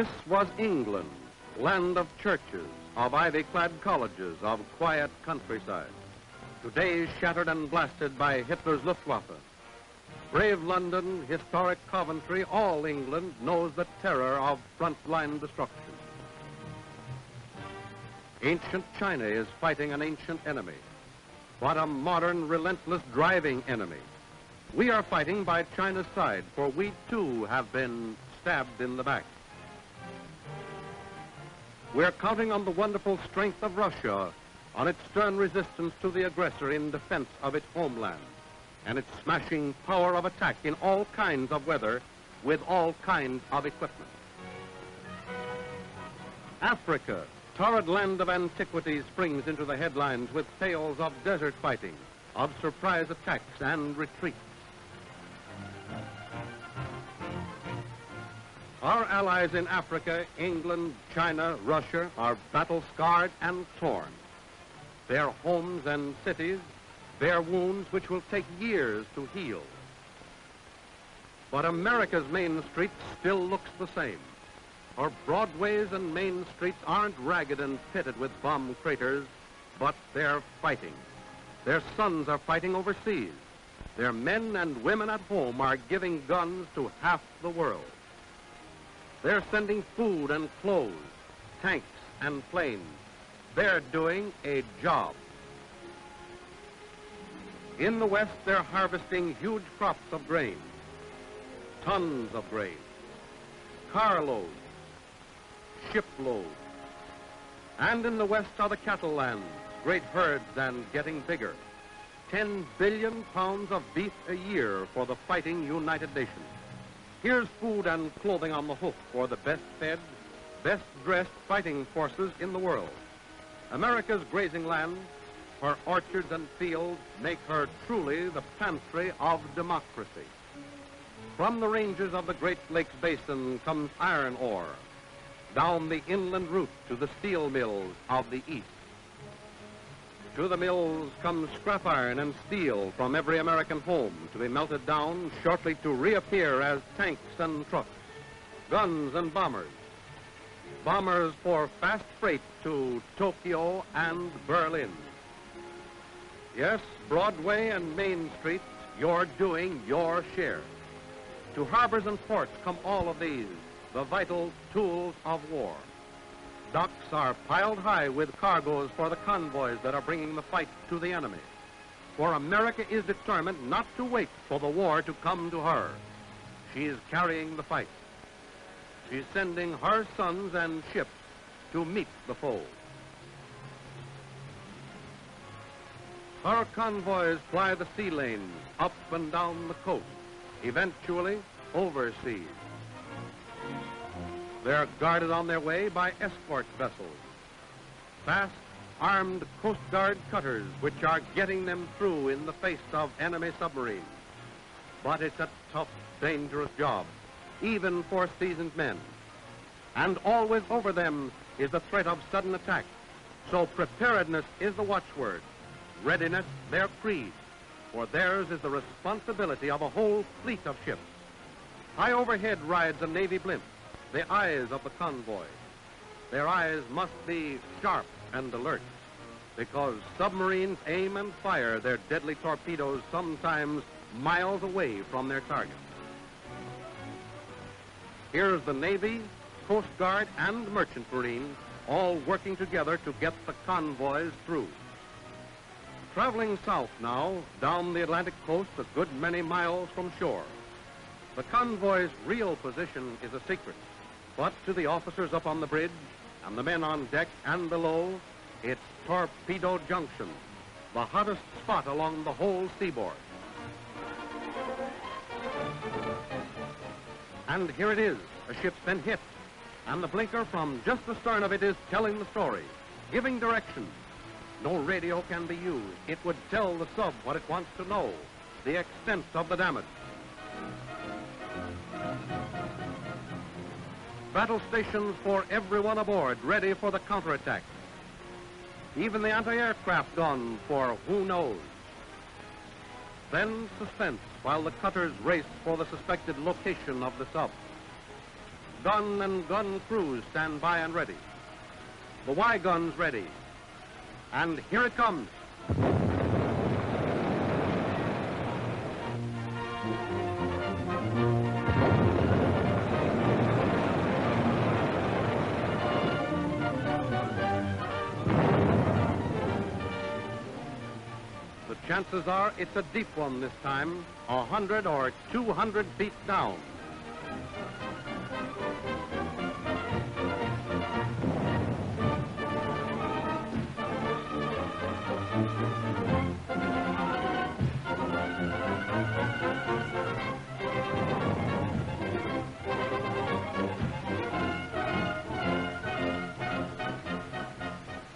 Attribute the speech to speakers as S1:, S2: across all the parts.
S1: This was England, land of churches, of ivy-clad colleges, of quiet countryside. Today shattered and blasted by Hitler's Luftwaffe. Brave London, historic Coventry, all England knows the terror of front-line destruction. Ancient China is fighting an ancient enemy, but a modern, relentless, driving enemy. We are fighting by China's side, for we too have been stabbed in the back. We're counting on the wonderful strength of Russia, on its stern resistance to the aggressor in defense of its homeland, and its smashing power of attack in all kinds of weather with all kinds of equipment. Africa, torrid land of antiquity, springs into the headlines with tales of desert fighting, of surprise attacks and retreats. Our allies in Africa, England, China, Russia, are battle-scarred and torn. Their homes and cities bear wounds which will take years to heal. But America's main street still looks the same. Our broadways and main streets aren't ragged and pitted with bomb craters, but they're fighting. Their sons are fighting overseas. Their men and women at home are giving guns to half the world. They're sending food and clothes, tanks and planes. They're doing a job. In the West, they're harvesting huge crops of grain, tons of grain, carloads, shiploads. And in the West are the cattle lands, great herds and getting bigger. 10 billion pounds of beef a year for the fighting United Nations. Here's food and clothing on the hook for the best-fed, best-dressed fighting forces in the world. America's grazing land, her orchards and fields make her truly the pantry of democracy. From the ranges of the Great Lakes Basin comes iron ore, down the inland route to the steel mills of the East. To the mills comes scrap iron and steel from every American home to be melted down, shortly to reappear as tanks and trucks, guns and bombers. Bombers for fast freight to Tokyo and Berlin. Yes, Broadway and Main Street, you're doing your share. To harbors and ports come all of these, the vital tools of war. Docks are piled high with cargoes for the convoys that are bringing the fight to the enemy. For America is determined not to wait for the war to come to her. She is carrying the fight. She's sending her sons and ships to meet the foe. Her convoys fly the sea lanes up and down the coast, eventually overseas. They're guarded on their way by escort vessels, fast, armed Coast Guard cutters which are getting them through in the face of enemy submarines. But it's a tough, dangerous job, even for seasoned men. And always over them is the threat of sudden attack. So preparedness is the watchword, readiness their creed, for theirs is the responsibility of a whole fleet of ships. High overhead rides a Navy blimp, the eyes of the convoy. Their eyes must be sharp and alert, because submarines aim and fire their deadly torpedoes sometimes miles away from their target. Here's the Navy, Coast Guard, and Merchant Marine all working together to get the convoys through. Traveling south now, down the Atlantic coast a good many miles from shore. The convoy's real position is a secret. But to the officers up on the bridge and the men on deck and below, it's Torpedo Junction, the hottest spot along the whole seaboard. And here it is, a ship's been hit, and the blinker from just the stern of it is telling the story, giving directions. No radio can be used. It would tell the sub what it wants to know, the extent of the damage. Battle stations for everyone aboard, ready for the counterattack. Even the anti-aircraft guns for who knows. Then suspense while the cutters race for the suspected location of the sub. Gun and gun crews stand by and ready. The Y guns ready. And here it comes. The chances are it's a deep one this time, 100 or 200 feet down.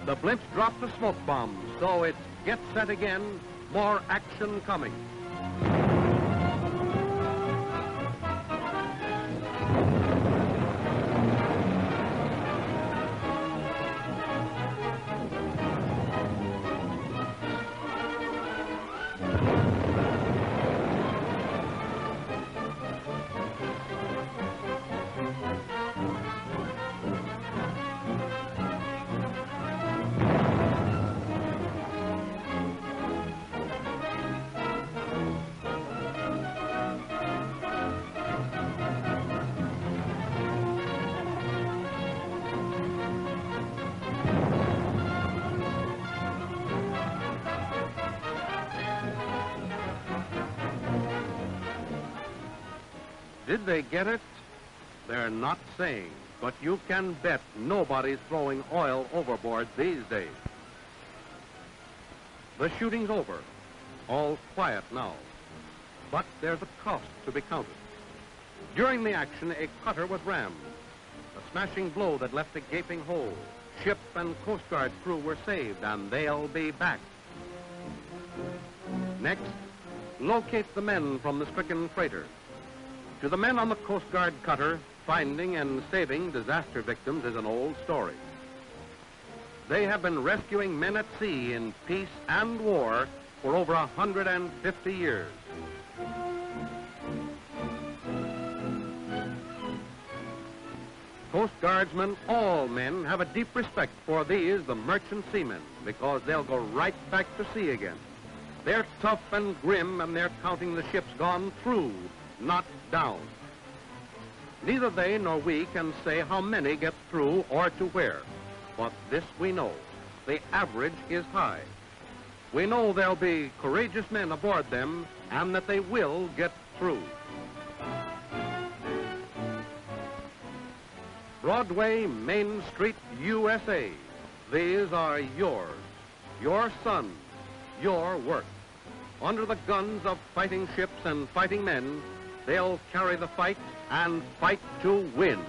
S1: The blimps dropped the smoke bomb, so it's get set again, more action coming. Did they get it? They're not saying, but you can bet nobody's throwing oil overboard these days. The shooting's over. All quiet now. But there's a cost to be counted. During the action, a cutter was rammed. A smashing blow that left a gaping hole. Ship and Coast Guard crew were saved, and they'll be back. Next, locate the men from the stricken freighter. To the men on the Coast Guard cutter, finding and saving disaster victims is an old story. They have been rescuing men at sea in peace and war for over 150 years. Coast Guardsmen, all men, have a deep respect for these, the merchant seamen, because they'll go right back to sea again. They're tough and grim, and they're counting the ships gone through, not down. Neither they nor we can say how many get through or to where. But this we know, the average is high. We know there'll be courageous men aboard them and that they will get through. Broadway, Main Street, USA. These are yours, your sons, your work. Under the guns of fighting ships and fighting men, they'll carry the fight and fight to win.